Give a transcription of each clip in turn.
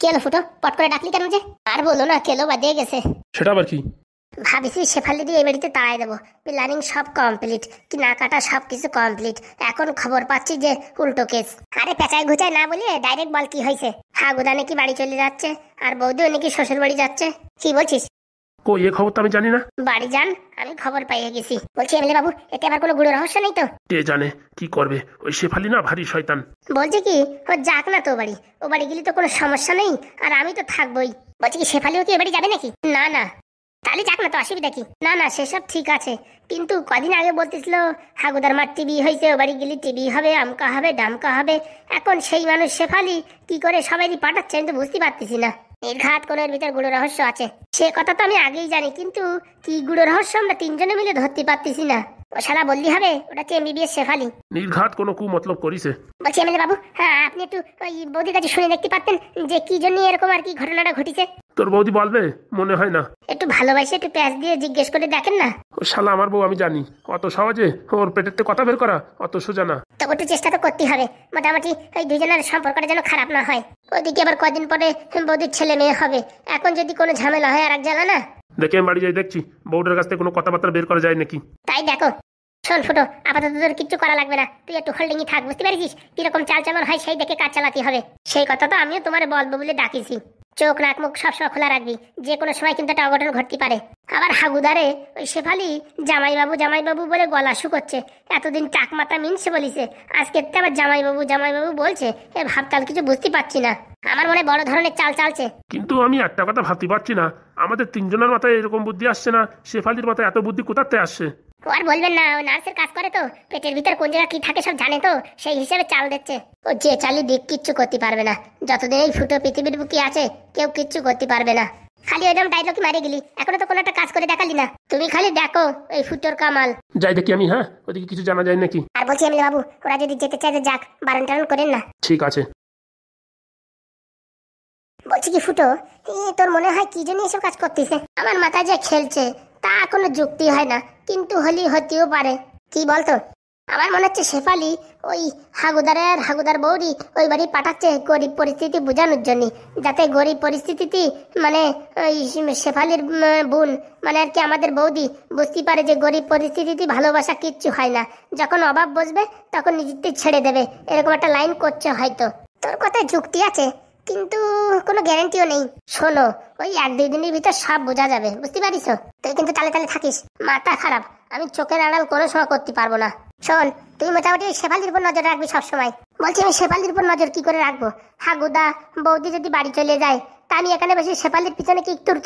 কি হলো ফুটো, পট করে ডাকলি কেন যে? আর বলো না, খেলো বা দিয়ে গেছে। সেটা আবার কি? ভাবিছি শেফালি দিয়ে এই বাড়িতে তাড়াই দেবো। প্ল্যানিং সব কমপ্লিট, কি না কাটা সব কিছু কমপ্লিট। এখন খবর পাচ্ছি যে উল্টো কেস। আরে পেঁচায় ঘুচায় না বলিয়ে ডাইরেক্ট বল কি হয়েছে। হাগুদা নাকি বাড়ি চলে যাচ্ছে, আর বৌদিও নাকি শ্বশুর বাড়ি যাচ্ছে। কি বলছিস? কই এ খবর তো আমি জানি না। বাড়ি যান, আমি খবর পাইয়ে গেছি। বলছি এমএলএ বাবু, এতে আবার কোনো গুড়ো রহস্য নেই তো? কে জানে কি করবে ওই শেফালি না, ভারী শয়তান। বলছি কি, ও যাক না তো বাড়ি। ও বাড়ি গেলে তো কোনো সমস্যা নেই, আর আমি তো থাকবোই। বলছি কি শেফালিও কি এ বাড়ি যাবে নাকি? না না, তাহলে যাক না তো, অসুবিধা কি? না না, সেসব ঠিক আছে, কিন্তু কদিন আগে বলতেছিল হাগুদার মার টিভি হয়েছে, ও বাড়ি গেলে টিভি হবে, আমকা হবে, ডামকা হবে। এখন সেই মানুষ শেফালি কি করে সবাই পাঠাচ্ছে আমি তো বুঝতে পারতেছি না। নির্ঘাত কোনো এর ভিতর গুড়ো রহস্য আছে, সে কথা তো আমি আগেই জানি, কিন্তু কি গুড়ো রহস্য আমরা তিনজনে মিলে ধরতে পারতেছি না। ও শালা বললি হবে ওটা হচ্ছে এমবিবিএস শেফালি। নির্ঘাত কোনো কু মতলব করিছে। বলছি এমএলএ বাবু, হ্যাঁ আপনি একটু ওই বৌদির কাছে শুনে দেখতে পারতেন যে কি জন্য এরকম আর কি ঘটনাটা ঘটেছে। তোর বৌদি বলবে মনে হয় না। একটু ভালোবাসে একটু প্যাঁচ দিয়ে জিজ্ঞেস করে দেখেন না। ও শালা আমার বউ, আমি জানি অত সহজে ওর পেটের কথা বের করা অত সোজা না। তো একটু চেষ্টা তো করতে হবে, মোটামুটি ওই দুজনের সম্পর্কটা যেন খারাপ না হয়। ওইদিকে আবার কদিন পরে বৌদির ছেলে মেয়ে হবে, এখন যদি কোনো ঝামেলা হয় আর এক জ্বালা না। দেখে আমি বাড়ি যাই দেখছি বউটার কাছ থেকে কোনো কথাবার্তা বের করা যায় নাকি। তাই দেখো। শোন ফুটো, আপাতত তোর কিচ্ছু করা লাগবে না, তুই একটু হোল্ডিংই থাক, বুঝতে পারছিস কিরকম চাল চামর হয় সেই দেখে কাজ চালাতে হবে। সেই কথা তো আমিও তোমার বলবো বলে ডাকিছি। চোখ নাক মুখ সবসময় খোলা রাখবি, যে কোনো সময় কিন্তু একটা অঘটন ঘটতে পারে। আবার হাগুদারে ওই শেফালি জামাইবাবু বলে গলা শুকোচ্ছে। এতদিন টাক মাথা মিনসে বলিছে, আজকে আবার জামাইবাবু বলছে। এ ভাবতাল কিছু বুঝতে পারছি না, আমার মনে বড় ধরনের চাল চালছে। কিন্তু আমি একটা কথা ভাবতে পারছি না, আমাদের তিনজনের মাথায় এরকম বুদ্ধি আসছে না, শেফালির মাথায় এত বুদ্ধি কোথাতে আসছে? ও আর বলবেন না, ও নার্সের কাজ করে তো, পেটের ভিতর কোন জায়গা কি থাকে সব জানে তো, সেই হিসেবে চাল দিচ্ছে। ও যে চালি দিক কিচ্ছু করতে পারবে না, যতদিন এই ফুটো পৃথিবীর বুকে আছে কেউ কিচ্ছু করতে পারবে না। খালি ওইরকম ডায়লগ মারে গেলি, এখনো তো কোনো একটা কাজ করে দেখালি না। তুমি খালি দেখো এই ফুটোর কামাল। যাই দেখি আমি, হ্যাঁ ওদিকে কিছু জানা যায় নাকি। আর বলছি এমএলএ বাবু, ওরা যদি যেতে চায় যাক, বারণ টারণ করেন না। ঠিক আছে। বলছি কি ফুটো, তোর মনে হয় কি জন্য এসব কাজ করতেছে? আমার মাথায় যে খেলছে তা কোনো যুক্তি হয় না, কিন্তু হতেও পারে। কি বলতো? আমার মনে হচ্ছে শেফালি ওই হাগুদার বৌদি ওই বাড়ি পাঠাচ্ছে গরিব পরিস্থিতি বোঝানোর জন্য, যাতে গরিব পরিস্থিতিতে মানে ওই শেফালির বোন মানে আর কি আমাদের বৌদি বুঝতে পারে যে গরিব পরিস্থিতিতে ভালোবাসা কিচ্ছু হয় না, যখন অভাব বসবে তখন নিজেদের ছেড়ে দেবে, এরকম একটা লাইন করছে হয়তো। তোর কথায় যুক্তি আছে, কিন্তু কোনো গ্যারান্টিও নেই। শোনো, ওই 1-2 দিনের ভিতর সব বোঝা যাবে, বুঝতে পারিস? তুই কিন্তু তালে থাকিস, মাথা খারাপ, আমি চোখের আড়াল কোনো সময় করতে পারবো না। শোন, তুই মোটামুটি শেফালির উপর নজর রাখবি সবসময়। বলছি আমি শেফালির উপর নজর কি করে রাখবো? হাগুদা বৌদি যদি বাড়ি চলে যায়, তা আমি এখানে বসে শেফালির পিছনে কি তুর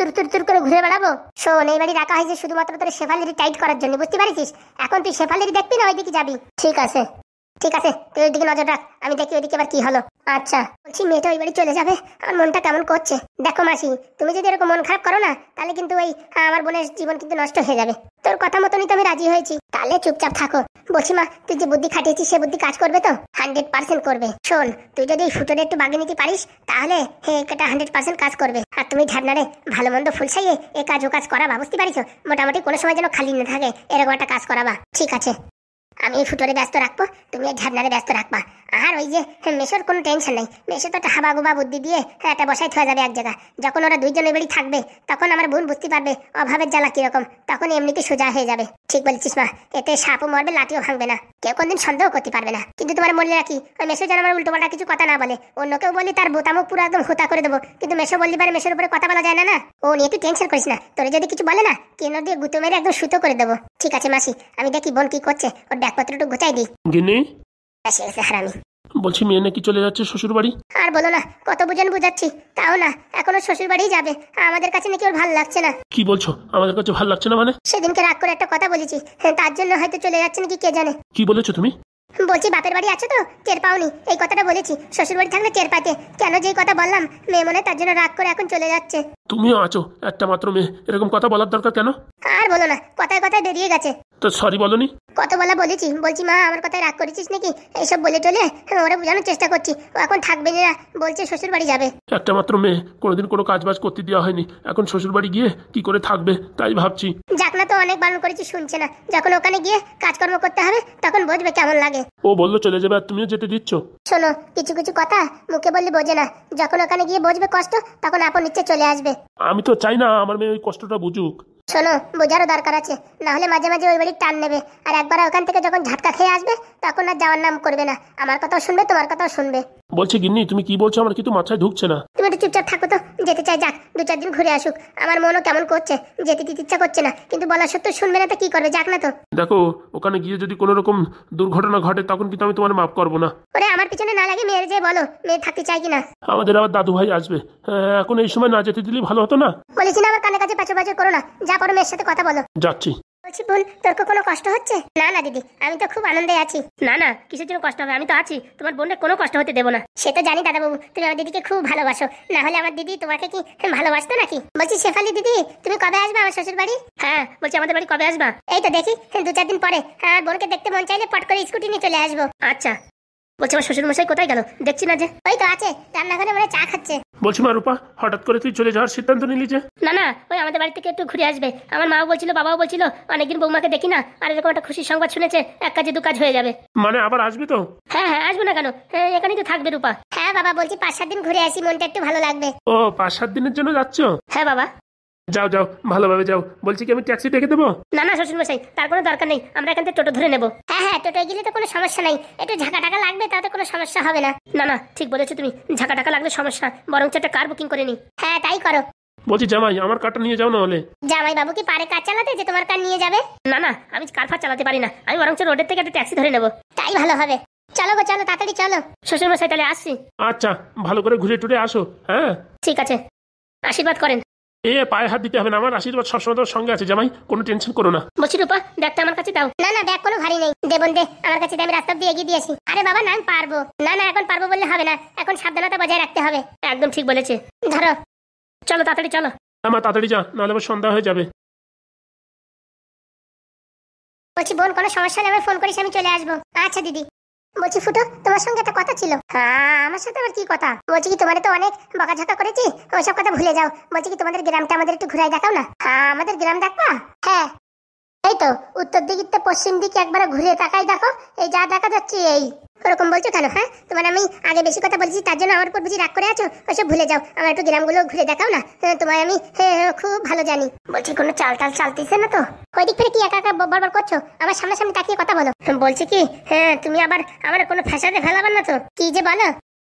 করে ঘুরে বেড়াবো? শোন, এই বাড়ি রাখা হয়েছে শুধুমাত্র তোর শেফালির টাইট করার জন্য, বুঝতে পারিস? এখন তুই শেফালির দেখবি না ওইদিকে যাবি। ঠিক আছে তুই ওইদিকে নজর রাখ, আমি দেখি ওইদিকে আবার কি হলো। আচ্ছা, বলছি মেয়েটা ওই বাড়ি চলে যাবে, আমার মনটা কেমন করছে। দেখো মাসি, তুমি যদি এরকম মন খারাপ করো না, তাহলে কিন্তু ওই আমার বোনের জীবন কিন্তু নষ্ট হয়ে যাবে। তোর কথা মতনই তো আমি রাজি হয়েছি, তাহলে চুপচাপ থাকো। বলছি মা, তুই যে বুদ্ধি খাটিয়েছিস সে বুদ্ধি কাজ করবে তো? 100% করবে। শোন, তুই যদি এই ফুটোরে একটু বাগিয়ে নিতে পারিস, তাহলে এটা 100% কাজ করবে। আর তুমি ঝাড়নারে ভালো মন্দ ফুল সাইয়ে এ কাজ ও কাজ করাবা, বুঝতে পারিস? মোটামুটি কোনো সময় যেন খালি না থাকে, এরকম একটা কাজ করাবা। ঠিক আছে, আমি এই ফুটোরে ব্যস্ত রাখবো, তুমি এই ঝাড়নারে ব্যস্ত রাখবা। আর ওই যে মেশোর কোনো টেনশন নেই, মেশো তো একটা হাবাগুবা বুদ্ধি দিয়ে একটা বসাই থাকা যাবে এক জায়গা। যখন ওরা দুইজন ওই বাড়ি থাকবে, তখন আমার বোন বুঝতে পারবে অভাবের জ্বালা কিরকম, তখন এমনিতে সোজা হয়ে যাবে। ঠিক বলেছিস মা, এতে সাপও মরবে লাঠিও ভাঙবে না, কেউ কোনদিন সন্দেহ করতে পারবে না। কিন্তু তোমার মনে রাখি, ওই মেশো যেন আমার উল্টো পাল্টা কিছু কথা না বলে। অন্য কেউ বলি তার বোতামুখ পুরো একদম হোতা করে দেবো, কিন্তু মেশো বললি পারে মেশোর উপরে কথা বলা যায় না। না, ও নিয়ে তুই টেনশন করিস না, তোরে যদি কিছু বলে না, কেন দিয়ে গুঁতো মেরে একদম সুতো করে দেবো। ঠিক আছে মাসি, আমি দেখি বোন কি করছে, ওর ব্যাগপত্রটুকু গোছাই দিই। গিন্নি, হারামি। বলছি মেয়ে নাকি চলে যাচ্ছে শ্বশুর বাড়ি। আর বলো না, কত বুঝাচ্ছি তাও না, এখনো শ্বশুর বাড়ি যাবে। আমাদের কাছে নাকি ওর ভালো লাগছে না। কি বলছো? আমাদের কাছে ভালো লাগছে না মানে? সেদিনকে রাগ করে একটা কথা বলেছি, তার জন্য হয়তো চলে যাচ্ছে নাকি কে জানে। কি বলেছো তুমি? বলছি বাপের বাড়ি আছে তো টের পাওনি, এই কথাটা বলেছি। শ্বশুর বাড়ি থাকলে টের পাতে, কেন যেই কথা বললাম মেয়ে মনে তার জন্য রাগ করে এখন চলে যাচ্ছে। তুমিও আছো একটা মাত্র মেয়ে, এরকম কথা বলার দরকার কেন? আর বলো না, কথায় কথায় বেরিয়ে গেছে। তো সরি বলনি? কত বলা বলেছি, বলছি মা আমার কথায় রাগ করেছিস নাকি, এইসব বলে টলে ওরা বোঝানোর চেষ্টা করছি। ও এখন থাকবে না, বলছে শ্বশুর বাড়ি যাবে। একটা মাত্র মেয়ে, কোনোদিন কোনো কাজ বাজ করতে দেওয়া হয়নি, এখন শ্বশুর বাড়ি গিয়ে কি করে থাকবে তাই ভাবছি। যাক না, তো অনেক বারণ করেছি শুনছে না। যখন ওখানে গিয়ে কাজকর্ম করতে হবে তখন বুঝবে কেমন লাগে। ও বললো চলে যাবে আর তুমিও যেতে দিচ্ছ? শোনো, কিছু কিছু কথা মুখে বললে বোঝে না, যখন ওখানে গিয়ে বুঝবে কষ্ট তখন আপন ইচ্ছে চলে আসবে। আমি তো চাই না আমার মেয়ে ওই কষ্টটা বুঝুক। শোনো, বোঝারও দরকার আছে, না হলে মাঝে মাঝে ওই বাড়ির টান নেবে, আর একবার ওখান থেকে যখন ঝাটকা খেয়ে আসবে তখন আর যাওয়ার নাম করবে না। আমার কথাও শুনবে, তোমার কথাও শুনবে। বলছি গিন্নি, তুমি কি বলছো আমার কিন্তু মাথায় ঢুকছে না। তুমি একটু চুপচাপ থাকো তো, যেতে চাই যাক, 2-4 দিন ঘুরে আসুক। আমার মনও কেমন করছে, যেতে দিতে ইচ্ছা করছে না, কিন্তু বলা সত্ত্বেও শুনবে না তো কি করবে, যাক না তো। দেখো, ওখানে গিয়ে যদি কোনো রকম দুর্ঘটনা ঘটে তখন কিন্তু আমি তোমার মাফ করবো না। ওরে আমার পিছনে না লাগে মেয়ের যে বলো মেয়ে থাকতে চাই কিনা। আমাদের আবার দাদু ভাই আসবে, এখন এই সময় না যেতে দিলেই ভালো হতো না। বলেছি না আমার কানে কাছে পাচর পাচর করো না, যা করো মেয়ের সাথে কথা বলো। যাচ্ছি। বলছি বোন, তোর কোনো কষ্ট হচ্ছে? না না দিদি, আমি তো খুব আনন্দে আছি। না না, কিসের জন্য কষ্ট হবে, আমি তো আছি, তোমার বোনের কোনো কষ্ট হতে দেবো না। সে তো জানি দাদা বাবু, তুমি আমার দিদিকে খুব ভালোবাসো, না হলে আমার দিদি তোমাকে কি ভালোবাসতো নাকি? বলছি শেফালি দিদি, তুমি কবে আসবে আমার শ্বশুর বাড়ি? হ্যাঁ বলছি, আমাদের বাড়ি কবে আসবা? এই তো দেখি 2-4 দিন পরে। আর বোনকে দেখতে মন চাইলে পট করে স্কুটি নিয়ে চলে আসবো। আচ্ছা। বলছি আমার শ্বশুর মশাই কোথায় গেল, দেখছি না যে। ওই তো আছে রান্নাঘরে, মানে চা খাচ্ছে। বলছি মা রূপা, হঠাৎ করে তুই চলে যাওয়ার সিদ্ধান্ত নিলি যে? না না, ওই আমাদের বাড়ি থেকে একটু ঘুরে আসবে। আমার মাও বলছিল, বাবাও বলছিল, অনেকদিন বৌমাকে দেখি না, আর এরকম একটা খুশির সংবাদ শুনেছে, এক কাজে 2 কাজ হয়ে যাবে। মানে আবার আসবে তো? হ্যাঁ হ্যাঁ, আসবো না কেন, এখানেই তো থাকবে রূপা। হ্যাঁ বাবা, বলছি 5-7 দিন ঘুরে আসি, মনটা একটু ভালো লাগবে। ও 5-7 দিনের জন্য যাচ্ছ? হ্যাঁ বাবা। যাও যাও, ভালোভাবে যাও। বলছি কি আমি ট্যাক্সি ডেকে দেবো? না না শ্বশুর মশাই, তার কোনো দরকার নেই, আমরা এখান থেকে টোটো ধরে নেবো। হ্যাঁ হ্যাঁ, টোটোয় গেলে তো কোনো সমস্যা নাই, একটু ঝাঁকা টাকা লাগবে, তাতে কোনো সমস্যা হবে না। না না, ঠিক বলেছো তুমি, ঝাঁকা টাকা লাগলে সমস্যা, বরং একটা কার বুকিং করে নি। হ্যাঁ তাই করো। বলছি জামাই, আমার কারটা নিয়ে যাও না হলে। জামাই বাবু কি পারে কার চালাতে যে তোমার কার নিয়ে যাবে? না না, আমি কার ফার চালাতে পারি না, আমি বরং রোডের থেকে একটা ট্যাক্সি ধরে নেবো, তাই ভালো হবে। চলো গো চলো, তাড়াতাড়ি চলো। শ্বশুর মশাই তাহলে আসছি। আচ্ছা, ভালো করে ঘুরে টুরে আসো। হ্যাঁ ঠিক আছে, আশীর্বাদ করেন। পায়ে হাত দিতে হবে না, আমার আশীর্বাদ সবসময় তোর সঙ্গে আছে জামাই, কোনো টেনশন করো না। বলছি রূপা, ব্যাগটা আমার কাছে দাও। না না, ব্যাগ কোনো ভারী নেই, দেবন দে আমার কাছে, আমি রাস্তা দিয়ে এগিয়ে দিয়েছি। আরে বাবা না, আমি পারবো। না না, এখন পারবো বললে হবে না, এখন সাবধানতা বজায় রাখতে হবে। একদম ঠিক বলেছে, ধরো। চলো তাড়াতাড়ি চলো। আমার তাড়াতাড়ি যা, নাহলে আবার সন্ধ্যা হয়ে যাবে। বলছি বোন, কোনো সমস্যা নেই, আমি ফোন করিস, আমি চলে আসবো। আচ্ছা দিদি। বলছি ফুটো, তোমার সঙ্গে একটা কথা ছিল। হ্যাঁ, আমার সাথে আবার কি কথা? বলছি কি, তোমাদের তো অনেক বকাঝকা করেছি, ওইসব কথা ভুলে যাও। বলছি কি, তোমাদের গ্রামটা আমাদের একটু ঘুরাই দেখাও না। হ্যাঁ, আমাদের গ্রাম দেখবা? হ্যাঁ, এই তো উত্তর দিকে পশ্চিম দিকে একবার ঘুরে তাকাই দেখো, এই যা দেখা যাচ্ছে এই। ওরকম বলছো কেন? হ্যাঁ, তোমার আমি আগে বেশি কথা বলছি, তার জন্য আমার উপর বুঝি রাগ করে আছো? ওইসব ভুলে যাও, আমার একটু গ্রামগুলো ঘুরে দেখাও না, তোমায় আমি খুব ভালো জানি। বলছি কোনো চাল টাল চালতেছে না তো? ওই দিক থেকে কি একা একা বারবার করছো? আমার সামনাসামনি তাকিয়ে কথা বলো। বলছি কি, তুমি আবার আমার কোনো ফ্যাসাদে ফেলাবার না তো? কি যে বলো,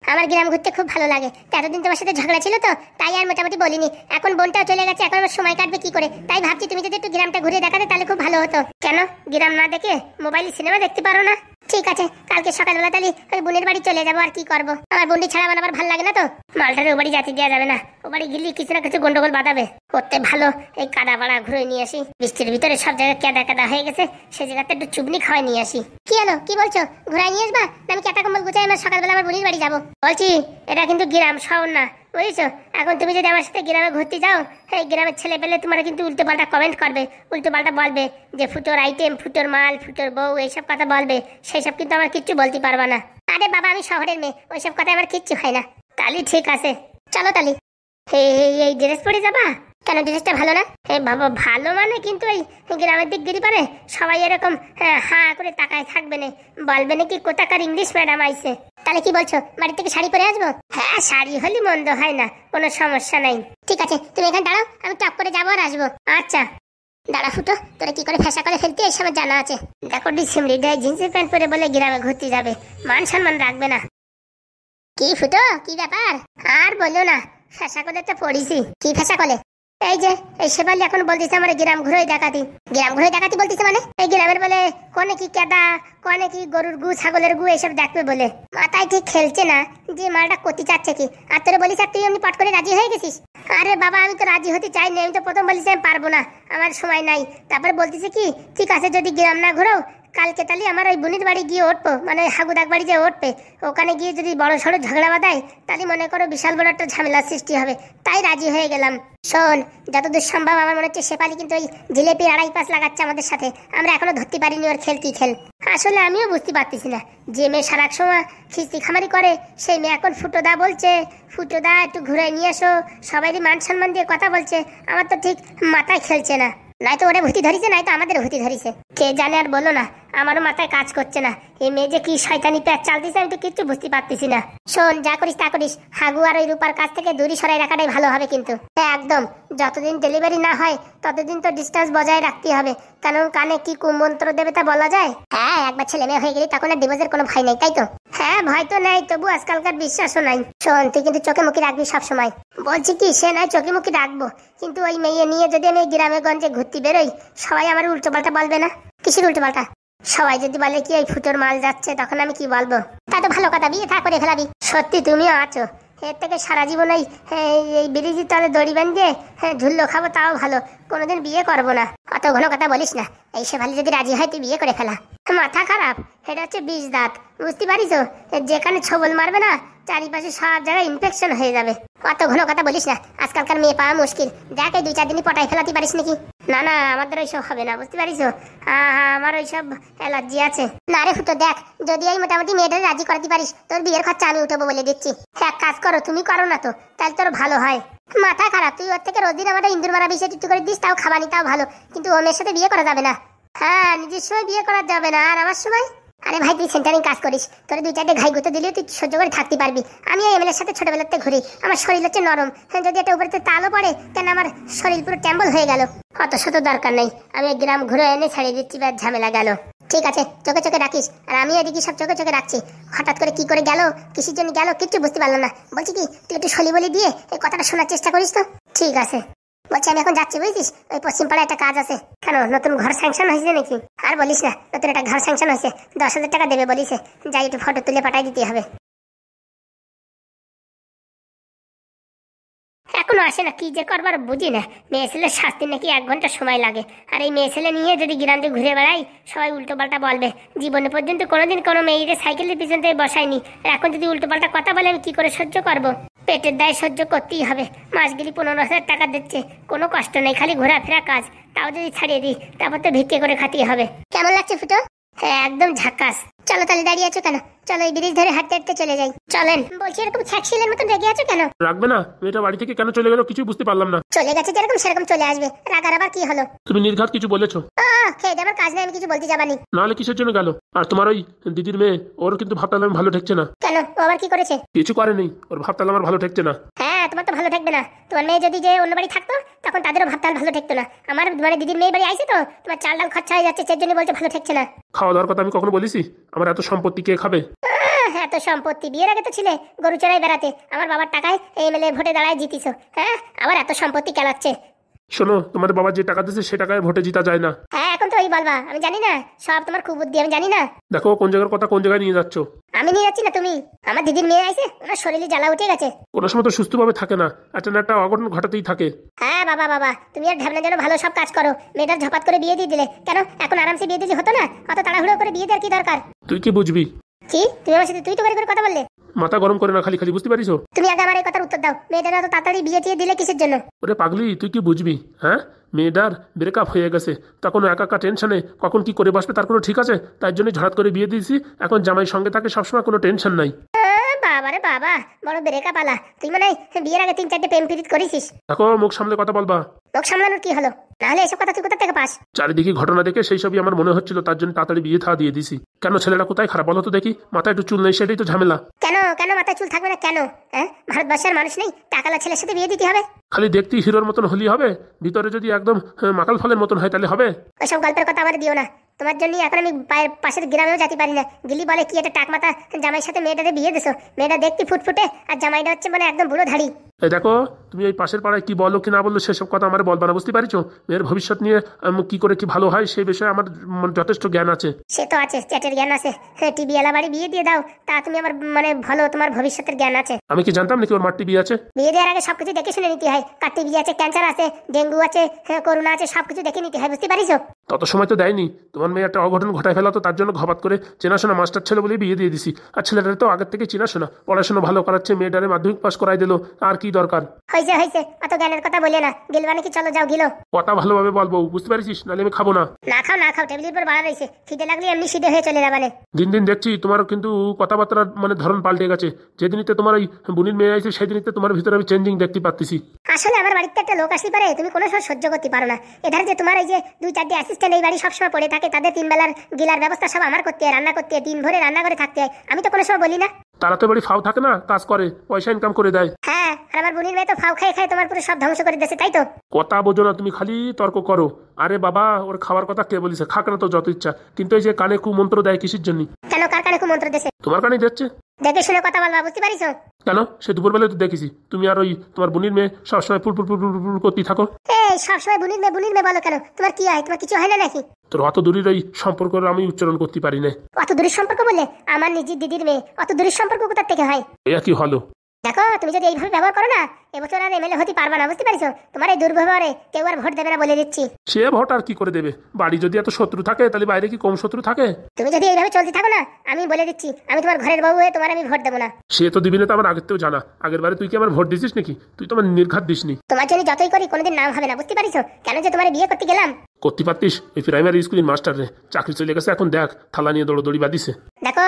আমার গ্রাম ঘুরতে খুব ভালো লাগে। এতদিন তোমার সাথে ঝগড়া ছিল তো, তাই আর মোটামুটি বলিনি। এখন বোনটাও চলে গেছে, এখন আমার সময় কাটবে কি করে, তাই ভাবছি তুমি যদি একটু গ্রামটা ঘুরে দেখাতে তাহলে খুব ভালো হতো। কেন গ্রাম না দেখে মোবাইলে সিনেমা দেখতে পারো না? ঠিক আছে, কালকে সকালবেলা তাহলে ওই বোনের বাড়ি চলে যাবো, আর কি করবো। আমার বোনটি ছাড়া আমার আবার ভালো লাগে না তো। মালটারে ও বাড়ি যেতে দেওয়া যাবে না, ও বাড়ি গেলে কিছু না কিছু গন্ডগোল বাঁধাবে। করতে ভালো এই কাদা বাড়া ঘুরে নিয়ে আসি, বৃষ্টির ভিতরে সব জায়গায় কেদা কেদা হয়ে গেছে, সে জায়গাতে একটু চুবনি খাওয়াই নিয়ে আসি। কি হলো, কি বলছো? ঘুরাই নিয়ে আসবা? আমি কেটা কম্বল গুছাই আমার সকালবেলা আমার বোনের বাড়ি যাবো। বলছি এটা কিন্তু গ্রাম, শহর না, বুঝেছো? এখন তুমি যদি আমার সাথে গ্রামে ঘুরতে যাও, এই গ্রামের ছেলে পেলে তোমার কিন্তু উল্টো পাল্টা কমেন্ট করবে, উল্টো পাল্টা বলবে যে ফুটোর আইটেম, ফুটোর মাল, ফুটোর বউ, এইসব কথা বলবে। সেই সব কিন্তু আমার কিচ্ছু বলতে পারবা না। আরে বাবা, আমি শহরের মেয়ে, ওইসব কথা আমার কিচ্ছু হয় না। তাহলে ঠিক আছে, চলো তালি। এই ড্রেস পরে যাবা কেন? ড্রেসটা ভালো না? বাবা ভালো মানে, কিন্তু এই গ্রামের দিক গিরি পারে সবাই এরকম হা করে তাকায় থাকবে না, বলবে নাকি কোথাকার ইংলিশ ম্যাডাম আইছে। তাহলে কি বলছো, বাড়ি থেকে শাড়ি পরে আসবো? হ্যাঁ, শাড়ি হলে মন্দ হয় না, কোনো সমস্যা নাই। ঠিক আছে, তুমি এখানে দাঁড়াও, আমি টপ করে যাবো আর আসবো। আচ্ছা দাঁড়া ফুটো, তোরা কি করে ফেসা করে ফেলতে এই সময় জানা আছে। দেখো ডিসিমরি দেয় জিন্সের প্যান্ট পরে বলে গ্রামে ঘুরতে যাবে, মান সম্মান রাখবে না। কি ফুটো, কি ব্যাপার? আর বলো না, ফেসা করে তো পড়িছি। কি ফেসা করে? এই যে এই শেফালি এখন বলতেছে আমার গ্রাম ঘুরে দেখাতি। গ্রাম ঘুরে দেখাতি বলতেছে মানে? এই গ্রামের বলে কোনে কি কেদা, কোনে কি গরুর গু, ছাগলের গু, এইসব দেখবে বলে। মাথায় ঠিক খেলছে না যে মালটা করতে চাচ্ছে কি। আর তোরে বলিস আর তুই এমনি পট করে রাজি হয়ে গেছিস? আরে বাবা, আমি তো রাজি হতে চাইনি, আমি তো প্রথম বলিস আমি পারবো না, আমার সময় নাই। তারপরে বলতেছে কি, ঠিক আছে যদি গ্রাম না ঘুরো কালকে তাহলে আমার ওই বোনের বাড়ি গিয়ে উঠবো, মানে হাগুদাক বাড়ি যে উঠবে, ওখানে গিয়ে যদি বড় সড়ো ঝগড়া বাঁধায় তাহলে মনে করো বিশাল বড় একটা ঝামেলার সৃষ্টি হবে। তাই রাজি হয়ে গেলাম। শোন, যতদূর সম্ভব আমার মনে হচ্ছে শেফালি কিন্তু ওই জিলেপি আড়াই পাশ লাগাচ্ছে আমাদের সাথে। আমরা এখনো ধরতে পারিনি ওর খেল কি খেল। আসলে আমিও বুঝতে পারতেছি না, যে মেয়ে সারা সময় খিস্তি খামারি করে সেই মেয়ে এখন ফুটোদা বলছে, ফুটোদা একটু ঘুরে নিয়ে এসো, সবাইরই মান সম্মান দিয়ে কথা বলছে। আমার তো ঠিক মাথায় খেলছে না। নয়তো ওরা ভূতি ধরিছে, নয়তো আমাদের ভূতি ধরিছে, কে জানে। আর বলো না, আমারও মাথায় কাজ করছে না। এই মেয়ে যে কি শয়তানি প্যাচ চালতেছে আমি তো কিচ্ছু বুঝতে পারতেছি না। শোন, যা করিস তা করিস, হাগু আর ওই রূপার কাছ থেকে দূরে সরাই রাখাটাই ভালো হবে কিন্তু। হ্যাঁ একদম, যতদিন ডেলিভারি না হয় ততদিন তো ডিস্টেন্স বজায় রাখতে হবে, কারণ কানে কি কুমন্ত্র দেবে তা বলা যায়। হ্যাঁ, একবার ছেলে মেয়ে হয়ে গেলে তখন আর ডিভোর্সের কোনো ভয় নেই, তাই তো? হ্যাঁ, ভয় তো নেই, তবু আজকালকার বিশ্বাসও নাই। শোন, তুই কিন্তু চোখে মুখে রাখবি সবসময়। বলছি কি, সে নয় চোখে মুখে রাখবো, কিন্তু ওই মেয়ে নিয়ে যদি আমি গ্রামে গঞ্জে ঘুরতে বেরোই, সবাই আমার উল্টো পাল্টা বলবে না? কিসের উল্টো পাল্টা? সবাই যদি বলে কি ওই ফুটোর মাল যাচ্ছে, তখন আমি কি বলবো? তা তো ভালো কথা, বিয়ে থা করে ফেলাবি। সত্যি তুমিও আছো, এর থেকে সারা জীবন এই ব্রিজের তলে দড়ি বেঁধে ঝুল্লো খাবো, তাও ভালো। কোনোদিন বিয়ে করবো না। অত ঘন কথা বলিস না। এই শেফালি যদি রাজি হয় তুই বিয়ে করে ফেলা। মাথা খারাপ, এটা হচ্ছে বিষ দাঁত, বুঝতে পারিস? যেখানে ছবল মারবে না, চারিপাশে সব জায়গায় ইনফেকশন হয়ে যাবে। অত ঘন কথা বলিস না, আজকালকার মেয়ে পাওয়া মুশকিল। দেখ এই 2-4 দিনই পটাই ফেলাতে পারিস নাকি? না না, আমাদের ওইসব হবে না, বুঝতে পারিস? আমার ওইসব অ্যালার্জি আছে। না রে ফুটো, দেখ যদি এই মোটামুটি মেয়েটাকে রাজি করাতে পারিস, তোর বিয়ের খরচা আমি উঠবো বলে দিচ্ছি। এক কাজ করো, তুমি করো না তো, তাহলে তোর ভালো হয়। মাথা খারাপ, তুই ওর থেকে রোজদিন আমাদের ইন্দুর মারা বিষয় একটু করে দিস, তাও খাবানি, তাও ভালো। কিন্তু ওর মেয়ের সাথে বিয়ে করা যাবে না। হ্যাঁ, নিজের সময় বিয়ে করা যাবে না। আর আমার সময়? আরে ভাই, তুই সেন্টারিং কাজ করিস, তোর 2-4টে ঘাই গুঁতো দিলেও তুই সহ্য করে থাকতে পারবি। আমি এই এমএলএর সাথে ছোটবেলাতে ঘুরি, আমার শরীর হচ্ছে নরম। হ্যাঁ, যদি একটা উপরে তালও পড়ে, কেন আমার শরীর পুরো ট্যাম্বল হয়ে গেল। অত শত দরকার নেই, আমি গ্রাম ঘুরে এনে ছাড়িয়ে দিচ্ছি, ব্যাস ঝামেলা গেল। ঠিক আছে, চোখে চোখে রাখিস, আর আমি এদিকে সব চোখে চোখে রাখছি। হঠাৎ করে কি করে গেল, কিসের জন্য গেল, কিচ্ছু বুঝতে পারলাম না। বলছি কি, তুই একটু সলি বলি দিয়ে এই কথাটা শোনার চেষ্টা করিস তো? ঠিক আছে। বলছি আমি এখন যাচ্ছি, বুঝছিস? ওই পশ্চিম পাড়ায় একটা কাজ আছে। কেন, নতুন ঘর স্যাংশন হয়েছে নাকি? আর বলিস না, নতুন একটা ঘর স্যাংশন হয়েছে, 10,000 টাকা দেবে বলিছে। যাই একটু ফটো তুলে পাঠাই দিতে হবে। এখনো আসে না, কি যে করবার বুঝি না। মেয়ে ছেলের শাস্তি নাকি 1 ঘন্টা সময় লাগে, আর এই মেয়ে ছেলে নিয়ে যদি গ্রামে ঘুরে বেড়াই, সবাই উল্টো পাল্টা বলবে। জীবনে পর্যন্ত কোনোদিন কোনো মেয়েদের সাইকেলের পিছন থেকে বসায়নি, আর এখন যদি উল্টো পাল্টা কথা বলে আমি কি করে সহ্য করব? পেটের দায় সহ্য করতেই হবে। মাস গেলি 15,000 টাকা দিচ্ছে, কোনো কষ্ট নেই, খালি ঘোরাফেরা কাজ। তাও যদি ছাড়িয়ে দিই, তারপর তো ভিক্ষে করে খাতেই হবে। কেমন লাগছে ফুটো? হ্যাঁ, একদম ঝাক্কাস। চলো তাহলে, দাঁড়িয়ে আছো কেন? চলো এই ব্রিজ ধরে হাঁটতে হাঁটতে চলে যাই। চলেন। বলছি এরকম ছ্যাকশিলের মতন রেগে আছো কেন? রাখবে না? মেয়েটা বাড়ি থেকে কেন চলে গেল কিছু বুঝতে পারলাম না। চলে গেছে যেরকম সেরকম চলে আসবে, রাগার আবার কি হলো? তুমি নির্ঘাত কিছু বলেছো? খেয়ে দেবার কাজ নেই, আমি কিছু বলতে যাবানি। নাহলে কিসের জন্য গেল? আর তোমার ওই দিদির মেয়ে, ওর কিন্তু ভাবতাল ভালো ঠেকছে না। কেন, ও আবার কি করেছে? কিছু করেনি, ওর ভাবতাল আমার ভালো ঠেকছে না। হ্যাঁ, তোমার তো ভালো ঠেকবে না। তোমার মেয়ে যদি যে অন্য বাড়ি থাকতো, তখন তাদেরও ভাবতাল ভালো ঠেকতো না। আমার মানে দিদির মেয়ে বাড়ি আইছে তো, তোমার চাল ডাল খরচা হয়ে যাচ্ছে, সেই জন্য বলছে ভালো ঠেকছে না। খাওয়া দাওয়ার কথা আমি কখনো বলিছি? আমার এত সম্পত্তি কে খাবে? এত সম্পত্তি, বিয়ের আগে তো ছিলে গরু চড়াই বেড়াতে, আমার বাবার টাকায় এমএলএ ভোটে দাঁড়ায় জিতিছো। হ্যাঁ, আবার এত সম্পত্তি কেলাচ্ছে। শোনো, তোমাদের বাবা যে টাকা দিচ্ছে সে টাকায় ভোটে জিতা যায় না। হ্যাঁ, এখন তো ওই বলবা, আমি জানি না, সব তোমার খুব বুদ্ধি, আমি জানি না। দেখো কোন জায়গার কথা কোন জায়গায় নিয়ে যাচ্ছ। আমি নিয়ে যাচ্ছি না, তুমি। আমার দিদির মেয়ে আইছে, ওনার শরীরে জ্বালা উঠে গেছে। কোনো সময় তো সুস্থভাবে থাকে না, একটা না একটা অঘটন ঘটাতেই থাকে। হ্যাঁ বাবা, বাবা তুমি আর ঢ্যাবনা যেন ভালো সব কাজ করো। মেয়েটার ঝপাত করে বিয়ে দিয়ে দিলে কেন? এখন আরামসে বিয়ে দিলে হতো না? অত তাড়াহুড়ো করে বিয়ে দেওয়ার কি দরকার? তুই কি বুঝবি? কি, তুমি আমার সাথে তুই তো করে কথা বললে? মাথা গরম করে না খালি খালি, বুঝতে পারিস? তুমি আগে আমার এই কথার উত্তর দাও। মেয়েটার এত তাড়াতাড়ি বিয়ে দিয়ে দিলে কিসের জন্য? ওরে পাগলি, তুই কি বুঝবি? হ্যাঁ, মেয়েটার ব্রেকআপ হয়ে গেছে, তখন একা একা টেনশনে কখন কি করে বসবে তার কোনো ঠিক আছে? তাই জন্য ঝড়াত করে বিয়ে দিয়েছি। এখন জামাই সঙ্গে থাকে সবসময়, কোনো টেনশন নাই। বাবা রে বাবা, বড় ব্রেকআপ আলা। তুই মানে বিয়ের আগে 3-4টে প্রেম প্রীত করেছিস? দেখো, মুখ সামলে কথা বলবা। মুখ সামলানোর কি হলো? নাহলে এসব কথা তুই কোথা থেকে পাস? চারিদিকে ঘটনা দেখে সেই সবই আমার মনে হচ্ছিল, তার জন্য তাড়াতাড়ি বিয়ে থা দিয়ে দিছি। কেন, ছেলেটা কোথায় খারাপ বলো তো দেখি? মাথায় একটু চুল নেই, সেটাই তো ঝামেলা। কেন কেন মাথায় চুল থাকবে না কেন? হ্যাঁ, ভারতবর্ষের মানুষ নেই টাকালা ছেলের সাথে বিয়ে দিতে হবে? খালি দেখতেই হিরোর মতন হলি হবে, ভিতরে যদি একদম মাকাল ফলের মতন হয় তাহলে হবে? ওইসব গল্পের কথা আবার দিও না। তোমার জন্য এখন আমি পাশের গ্রামেও যেতে পারি না। গিলি বলে কি একটা টাক মাথা জামাইয়ের সাথে মেয়েটাকে বিয়ে দিছো। মেয়েটা দেখতে ফুটফুটে, আর জামাইটা হচ্ছে মানে একদম বুড়ো ধাড়ি। এই দেখো, তুমি এই পাশের পাড়ায় কি বলো কি না বললো সেসব কথা আমার বলবা না, বুঝতে পারিছো? মেয়ের ভবিষ্যৎ নিয়ে কি করে কি ভালো হয় সেই বিষয়ে আমার যথেষ্ট জ্ঞান আছে। সে তো আছে, চ্যাটের জ্ঞান আছে। হ্যাঁ, টিভি এলা বাড়ি বিয়ে দিয়ে দাও, তা তুমি আমার মানে ভালো, তোমার ভবিষ্যতের জ্ঞান আছে। আমি কি জানতাম নাকি ওর মাটি বিয়ে আছে? বিয়ে দেওয়ার আগে সবকিছু দেখে শুনে নিতে হয়। কার টিবি আছে, ক্যান্সার আছে, ডেঙ্গু আছে, হ্যাঁ করোনা আছে, সবকিছু দেখে নিতে হয়, বুঝতে পারিছো? তত সময় তো দেয়নি। তোমার মেয়ে একটা অঘটন ঘটায় ফেলা, তো তার জন্য ঘবাত করে চেনাশোনা মাস্টার ছেলে বলে বিয়ে দিয়ে দিছি। আর ছেলেটার তো আগের থেকে চেনাশোনা, পড়াশোনা ভালো করাচ্ছে, মেয়েটারে মাধ্যমিক পাস করাই দিল, আর কি দরকার? হয়েছে হয়েছে, অত জ্ঞানের কথা বলে না। গিলবা নাকি? চলো যাও গিলো। কথা ভালোভাবে বলবো, বুঝতে পারিস? নাহলে আমি খাবো না। না খাও না খাও, টেবিলের উপর বাড়া রয়েছে, খিদে লাগলে এমনি সিধে হয়ে চলে যাবানে। দিন দিন দেখছি তোমার কিন্তু কথাবার্তার মানে ধরন পাল্টে গেছে। যেদিনতে তোমার ওই বুনির মেয়ে আছে সেদিনতে তোমার ভিতরে আমি চেঞ্জিং দেখতে পাচ্ছি। আসলে আমার বাড়িতে একটা লোক আসতে পারে, তুমি কোনো সময় সহ্য করতে পারো না। এধারে যে তোমার এই যে 2-4টি অ্যাসিস্ট্যান্ট এই বাড়ি সবসময় পড়ে থাকে, তাদের 3 বেলার গিলার ব্যবস্থা সব আমার করতে হয়, রান্না করতে হয়, দিন ভরে রান্না করে থাকতে হয়। আমি তো কোনো সময় বলি না। তারা তো বাড়ি ফাও থাকে না, কাজ করে, পয়সা ইনকাম করে দেয়। হ্যাঁ, আর আমার বোনের মেয়ে তো ফাউ খাই খাই তোমার পুরো সব ধ্বংস করে দিয়েছে, তাই তো? কথা বোঝো না তুমি, খালি তর্ক করো। আরে বাবা, ওর খাওয়ার কথা কে বলিছে? খাক না তো যত ইচ্ছা, কিন্তু এই যে কানে কুমন্ত্র দেয় কিসের জন্য? কেন, কার কানে মন্ত্র দেশে? তোমার কানে দিচ্ছে। দেখে শুনে কথা বলবা, বুঝতে পারিস? কেন? সে দুপুরবেলায় তো দেখেছি তুমি আর ওই তোমার বুনির মেয়ে সবসময় ফুল ফুল ফুল ফুল করতেই থাকো। এই সবসময় বুনির মেয়ে বলো কেন? তোমার কি হয়? তোমার কিছু হয় না নাকি? তোর অত দূরের ওই সম্পর্ক আমি উচ্চারণ করতে পারি না। অত দূরের সম্পর্ক বললে? আমার নিজের দিদির মেয়ে, অত দূরের সম্পর্ক কোথা থেকে হয়? এ কি হলো? দেখো, তুমি যদি এইভাবে ব্যবহার করো না, এবছর আর এমএলএ হতে পারবা না, বুঝতে পারিস? তোমার এই দুর্ব্যবহারে কেউ আর ভোট দেবে না, বলে দিচ্ছি। সে ভোট আর কি করে দেবে? বাড়ি যদি এত শত্রু থাকে তাহলে বাইরে কি কম শত্রু থাকে? তুমি যদি এইভাবে চলতে থাকো না, আমি বলে দিচ্ছি, আমি তোমার ঘরের বউ হয়ে তোমার আমি ভোট দেবো না। সে তো দিবি না, তো আমার আগের থেকেও জানা। আগের বারে তুই কি আমার ভোট দিছিস নাকি? তুই তো আমার নির্ঘাত দিসনি। তোমার জন্য যতই করি কোনোদিন নাম হবে না, বুঝতে পারিস? কেন যে তোমার বিয়ে করতে গেলাম। করতে পারতিস? ওই প্রাইমারি স্কুলের মাস্টার রে চাকরি চলে গেছে, এখন দেখ থালা নিয়ে দৌড়দৌড়ি বাদিছে। দেখো,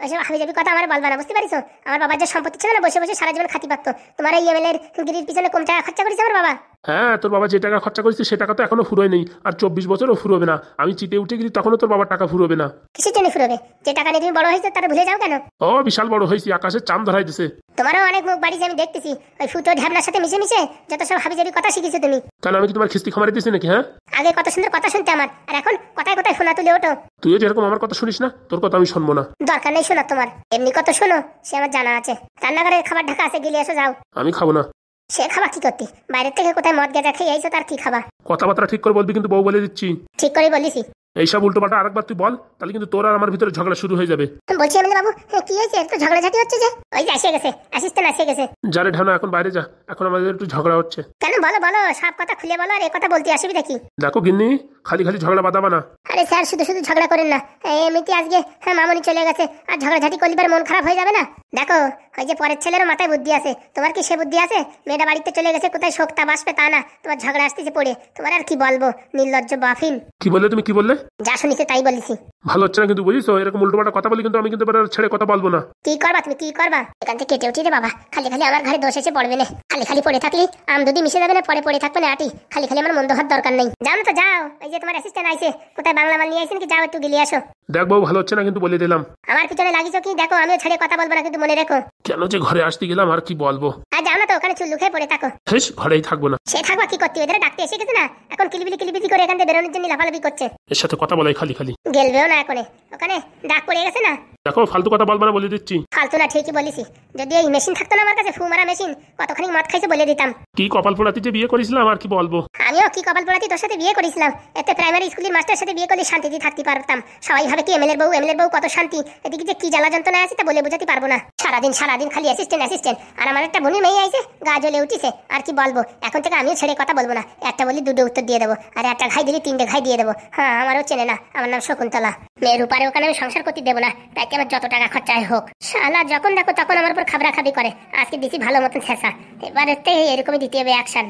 ওইসব হাবিজাবি কথা আমার বলবা না, বুঝতে পারিস? আমার বাবার যে সম্পত্তি ছিল না, বসে বসে সারা জীবন খাতি পারতো। তোমার এই এমএলএর গিরির পিছনে কম টাকা খরচা করেছে আমার বাবা। হ্যাঁ, তোর বাবা যে টাকা খরচা করেছে সে টাকা তো এখনো ফুরোয় নেই, আর 24 বছরও ফুরোবে না। আমি চিটে উঠে গেছি তখনও তোর বাবার টাকা ফুরোবে না। কিসের জন্য ফুরোবে? যে টাকা নিয়ে তুমি বড় হয়েছো তার ভুলে যাও কেন? ও বিশাল বড় হয়েছি, আকাশের চাঁদ ধরাই দিছে। তোমারও অনেক মুখ বাড়িছে, আমি দেখতেছি। ওই ফুটো ঢ্যাবনার সাথে মিশে মিশে যত সব হাবিজাবি কথা শিখেছো তুমি। কেন, আমি কি তোমার খিস্তি খামারে দিছি নাকি? হ্যাঁ, আগে কত সুন্দর কথা শুনতে আমার, আর এখন কথায় কথায় শোনা তুলে ওঠো। তুইও যেরকম আমার কথা শুনিস না, তোর কথা আমি শুনবো না। দরকার নেই শোনা তোমার, এমনি কত শোনো সে আমার জানা আছে। রান্নাঘরের খাবার ঢাকা আছে, গিলে এসো যাও। আমি খাবো না। সে খাবা কি করতে? বাইরের থেকে কোথায় মদ গেজা খেয়ে আইছো, তার কি খাবা? কথাবার্তা ঠিক করে বলবি কিন্তু, বউ বলে দিচ্ছি। ঠিক করে বলিসি। এইসব উল্টোপাল্টা আরেকবার তুই বল, তাহলে কিন্তু তোর আর আমার ভিতরে ঝগড়া শুরু হয়ে যাবে। বলছি এমএলএ বাবু, কি হয়েছে? একটু ঝগড়াঝাটি হচ্ছে যে? ওই যে এসে গেছে, অ্যাসিস্ট্যান্ট এসে গেছে। যারে ঢানা, এখন বাইরে যা, এখন আমাদের একটু ঝগড়া হচ্ছে। কেন বলো বলো, সব কথা খুলে বলো, আর এ কথা বলতে অসুবিধা কি? দেখো গিন্নি, খালি খালি ঝগড়া বাঁধাবা না। আরে স্যার, শুধু শুধু ঝগড়া করেন না। এমনিতে আজকে মামনি চলে গেছে, আর ঝগড়াঝাটি করলে মন খারাপ হয়ে যাবে না? দেখো, ওই যে পরের ছেলেরও মাথায় বুদ্ধি আছে, তোমার কি সে বুদ্ধি আছে? মেয়েটা বাড়িতে চলে গেছে, কোথায় শোকটা বাসবে তা না, তোমার ঝগড়া আসতেছে পড়ে। তোমার আর কি বলবো, নির্লজ্জ বাফিন। কি বললে তুমি? কি বললে? যা শুনিছে তাই বলিছি। ভালো হচ্ছে না কিন্তু, বুঝিস? এরকম উল্টোপাল্টা কথা বলি কিন্তু আমি কিন্তু এবার আর ছেড়ে কথা বলবো না। কি করবা তুমি, কি করবা? এখান থেকে কেটে উঠি রে বাবা, খালি খালি আমার ঘরে দোষ এসে পড়বে না। খালি খালি পড়ে থাকলে আম দুদি মিশে যাবে না, পরে পড়ে থাকবে না আটি। খালি খালি আমার মন্দ হওয়ার দরকার নেই। যাও না তো যাও, এই যে তোমার অ্যাসিস্ট্যান্ট আইছে, কোথায় বাংলা মাল নিয়ে আইছেন কি? যাও একটু গিলে আসো। দেখ বউ, ভালো হচ্ছে না কিন্তু, বলে দিলাম। আমার পিছনে লাগিয়েছো কি? দেখো, আমিও ছেড়ে কথা বলবো না, কিন্তু মনে রেখো। কেন যে ঘরে আসতে গেলাম আর কি বলবো। আর যাও না তো, ওখানে চুল লুকিয়ে পড়ে থাকো। হেস, ঘরেই থাকবো না। সে থাকবা কি করতে? এদের ডাকতে এসে গেছে না, এখন কিলিবিলি করে এখান থেকে বেরোনোর জন্য লাফালাফি করছে। এর সাথে কথা বলাই খালি খালি। গেলবেও না এখন, ওখানে ডাক পড়ে গেছে না। দেখো, ফালতু কথা বলবো না, বলে দিচ্ছি। ফালতু না, ঠিকই বলিসি। যদি এই মেশিন থাকতো না আমার কাছে, ফু মারা মেশিন, কতখানি মদ খাইছে বলে দিতাম। কি কপাল পোড়াতে যে বিয়ে করেছিলাম আর কি বলবো। আমিও কি কপাল পোড়াতে তোর সাথে বিয়ে করেছিলাম। এতে প্রাইমারি স্কুলের মাস্টারের সাথে বিয়ে করলে শান্তিতে থাকতে পারতাম। সবাই ভাবে কি এমএলএর বউ কত শান্তি, এদিকে যে কি জ্বালা যন্ত্রণা আছে তা বলে বোঝাতে পারবো না। সারাদিন খালি অ্যাসিস্ট্যান্ট। আর আমার একটা বোনের মেয়ে আইছে, গা জ্বলে উঠিছে। আর কি বলবো, এখন থেকে আমিও ছেড়ে কথা বলবো না। একটা বলি দুটো উত্তর দিয়ে দেবো, আর একটা ঘাই দিলে 3টে ঘাই দিয়ে দেবো। হ্যাঁ, আমারও চেনে না, আমার নাম শকুন্তলা। মেয়ের উপারে ওখানে আমি সংসার করতে দেবো না, তাই আমার যত টাকা খরচায় হোক। শালা যখন দেখো তখন আমার উপর খাবরাখাবি করে। আজকে দিছি ভালো মতন ছেঁচা, এবারে এরকমই দিতে হবে অ্যাকশন।